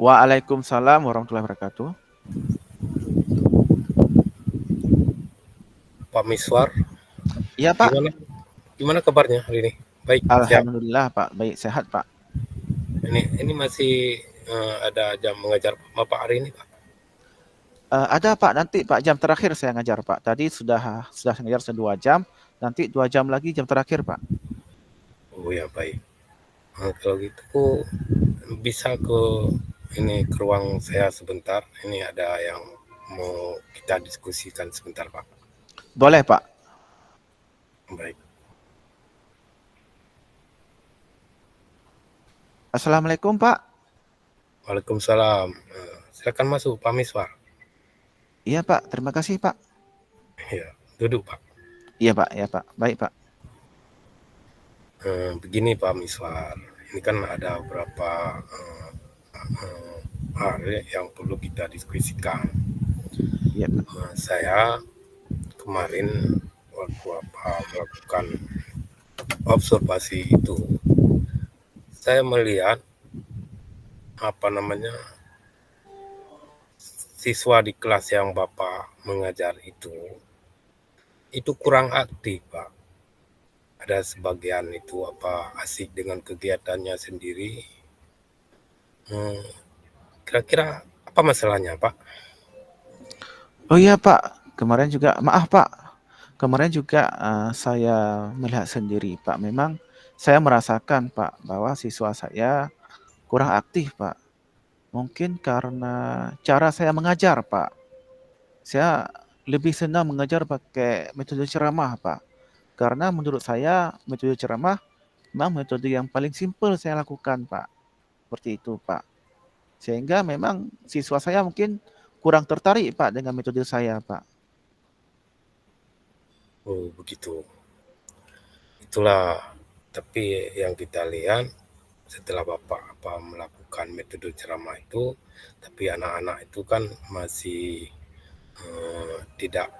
Waalaikumsalam warahmatullahi wabarakatuh. Pak Miswar, Iya Pak, gimana gimana kabarnya hari ini? Baik, siap. Alhamdulillah Pak, baik sehat Pak. Ini masih ada jam mengajar Bapak hari ini, Pak. Ada Pak, nanti Pak jam terakhir saya ngajar Pak. Tadi sudah saya ngajar 2 jam, nanti 2 jam lagi jam terakhir Pak. Oh ya, baik. Kalau gitu bisa ke ruang saya sebentar. Ini ada yang mau kita diskusikan sebentar, Pak. Boleh Pak. Baik. Assalamualaikum Pak. Waalaikumsalam. Silakan masuk, Pak Miswar. Iya Pak, terima kasih Pak. Ya, duduk, Pak. Iya Pak, baik Pak. Begini, Pak Miswar. Ini kan ada beberapa hal yang perlu kita diskusikan. Iya Pak. Saya kemarin waktu melakukan observasi itu, saya melihat siswa di kelas yang Bapak mengajar itu kurang aktif, Pak. Ada sebagian itu asik dengan kegiatannya sendiri. Kira-kira apa masalahnya, Pak? Oh iya Pak, kemarin juga maaf Pak. Kemarin juga saya melihat sendiri Pak. Memang saya merasakan Pak bahwa siswa saya kurang aktif Pak. Mungkin karena cara saya mengajar, Pak. Saya lebih senang mengajar pakai metode ceramah, Pak. Karena menurut saya metode ceramah memang metode yang paling simpel saya lakukan, Pak. Seperti itu, Pak. Sehingga memang siswa saya mungkin kurang tertarik, Pak, dengan metode saya, Pak. Oh, begitu. Itulah, tapi yang kita lihat setelah Bapak melakukan metode ceramah itu, tapi anak-anak itu kan masih tidak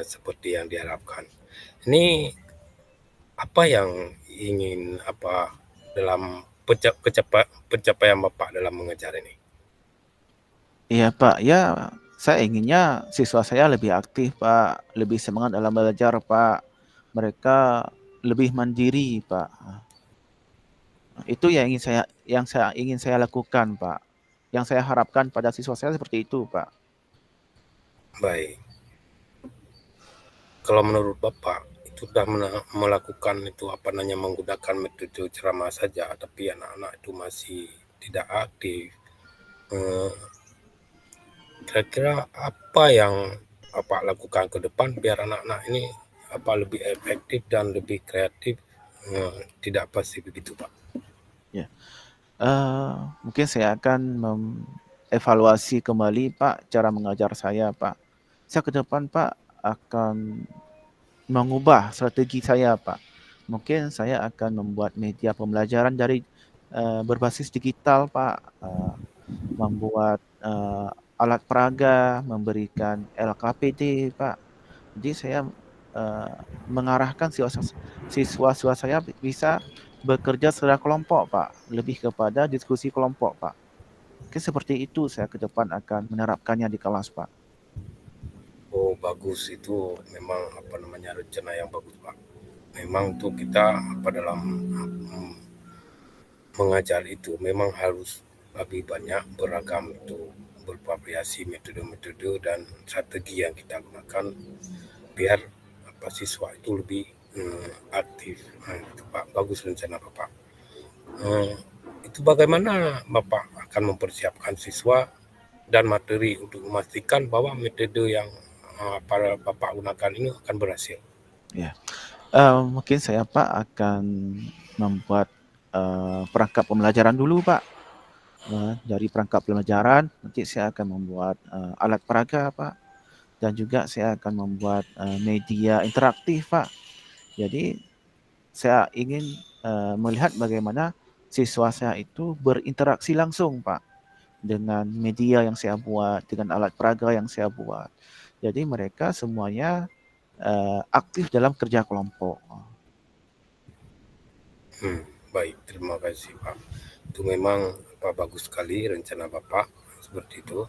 seperti yang diharapkan. Ini apa yang ingin dalam pencapaian Bapak dalam mengejar ini? Iya, Pak. Ya, saya inginnya siswa saya lebih aktif, Pak. Lebih semangat dalam belajar, Pak. Mereka lebih mandiri, Pak. Itu yang saya ingin saya lakukan, Pak. Yang saya harapkan pada siswa saya seperti itu, Pak. Baik, kalau menurut Bapak itu sudah melakukan itu menggunakan metode ceramah saja, tapi anak-anak itu masih tidak aktif. Kira-kira apa yang Bapak lakukan ke depan biar anak-anak ini lebih efektif dan lebih kreatif? Tidak pasti begitu, Pak. Ya. Mungkin saya akan evaluasi kembali, Pak, cara mengajar saya, Pak. Saya ke depan, Pak, akan mengubah strategi saya, Pak. Mungkin saya akan membuat media pembelajaran dari berbasis digital, Pak. Membuat alat peraga, memberikan LKPD, Pak. Jadi saya mengarahkan siswa-siswa saya bisa bekerja secara kelompok, Pak. Lebih kepada diskusi kelompok, Pak. Mungkin seperti itu saya ke depan akan menerapkannya di kelas, Pak. Oh, bagus, itu memang rencana yang bagus, Pak. Memang tuh kita dalam mm, mengajar itu memang harus lebih banyak beragam itu bervariasi metode-metode dan strategi yang kita gunakan biar siswa itu lebih aktif. Itu Pak, bagus rencana Bapak. Eh, itu bagaimana Bapak akan mempersiapkan siswa dan materi untuk memastikan bahwa metode yang para Bapak gunakan ini akan berhasil? Ya. Mungkin saya, Pak, akan membuat perangkap pembelajaran dulu, Pak. Dari perangkap pembelajaran nanti saya akan membuat alat peraga, Pak. Dan juga saya akan membuat media interaktif, Pak. Jadi saya ingin melihat bagaimana siswa saya itu berinteraksi langsung, Pak, dengan media yang saya buat, dengan alat peraga yang saya buat. Jadi mereka semuanya aktif dalam kerja kelompok. Baik, terima kasih Pak. Itu memang bagus sekali rencana Bapak seperti itu.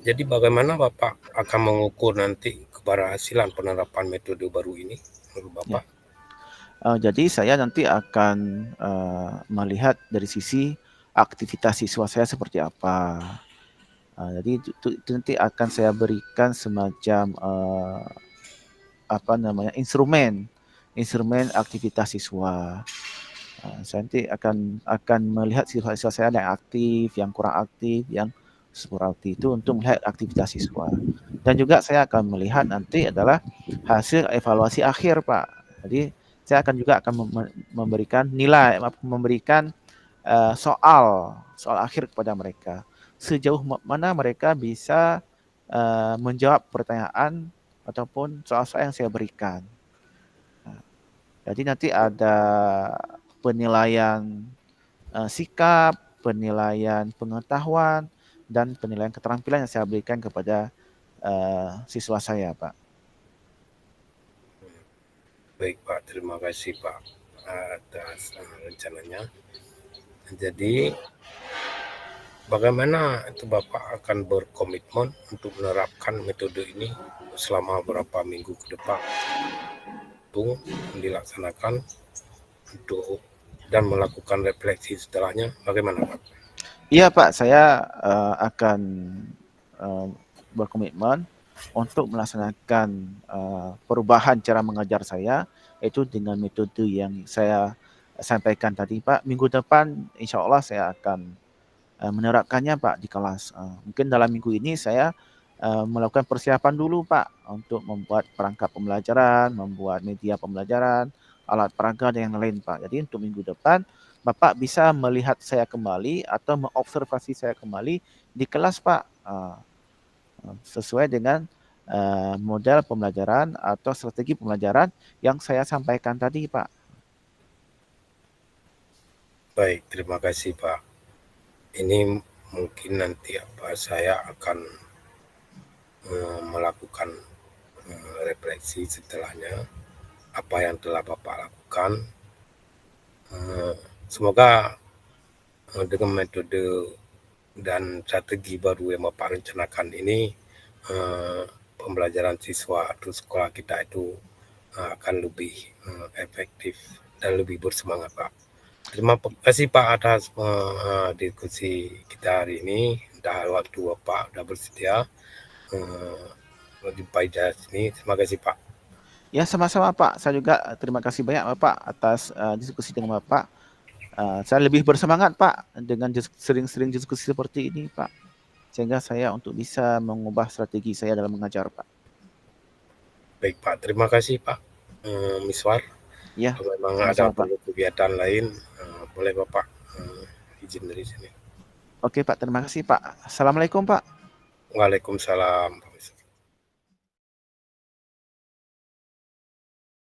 Jadi bagaimana Bapak akan mengukur nanti keberhasilan penerapan metode baru ini menurut Ya. Bapak? Jadi saya nanti akan melihat dari sisi aktivitas siswa saya seperti apa. Jadi itu nanti akan saya berikan semacam instrumen aktivitas siswa. Saya nanti akan melihat siswa-siswa saya yang aktif, yang kurang aktif, yang sporty itu untuk melihat aktivitas siswa. Dan juga saya akan melihat nanti adalah hasil evaluasi akhir, Pak. Jadi saya akan memberikan nilai, memberikan soal akhir kepada mereka. Sejauh mana mereka bisa menjawab pertanyaan ataupun soal-soal yang saya berikan. Jadi nanti ada penilaian sikap, penilaian pengetahuan, dan penilaian keterampilan yang saya berikan kepada siswa saya, Pak. Baik Pak, terima kasih Pak atas rencananya. Jadi bagaimana itu Bapak akan berkomitmen untuk menerapkan metode ini selama beberapa minggu ke depan untuk dilaksanakan untuk dan melakukan refleksi setelahnya bagaimana Pak? Iya Pak, saya akan berkomitmen untuk melaksanakan perubahan cara mengajar saya, itu dengan metode yang saya sampaikan tadi Pak. Minggu depan insya Allah saya akan menerapkannya Pak di kelas. Mungkin dalam minggu ini saya melakukan persiapan dulu Pak untuk membuat perangkat pembelajaran, membuat media pembelajaran, alat peraga dan yang lain Pak. Jadi untuk minggu depan Bapak bisa melihat saya kembali atau mengobservasi saya kembali di kelas Pak, sesuai dengan model pembelajaran atau strategi pembelajaran yang saya sampaikan tadi Pak. Baik, terima kasih Pak. Ini mungkin nanti saya akan melakukan refleksi setelahnya apa yang telah Bapak lakukan. Semoga dengan metode dan strategi baru yang Bapak rencanakan ini pembelajaran siswa atau sekolah kita itu akan lebih efektif dan lebih bersemangat Pak. Terima kasih Pak atas diskusi kita hari ini. Dah waktu Bapak sudah bersedia di sini. Terima kasih Pak. Ya sama-sama Pak, saya juga terima kasih banyak Bapak atas diskusi dengan Bapak. Saya lebih bersemangat Pak dengan sering-sering diskusi seperti ini Pak, sehingga saya untuk bisa mengubah strategi saya dalam mengajar Pak. Baik Pak, terima kasih Pak Miswar. Ya, Kalau memang ada sama-sama Pak. perlu kegiatan lain, boleh Bapak izin dari sini. Oke Pak, terima kasih Pak. Assalamualaikum Pak. Waalaikumsalam.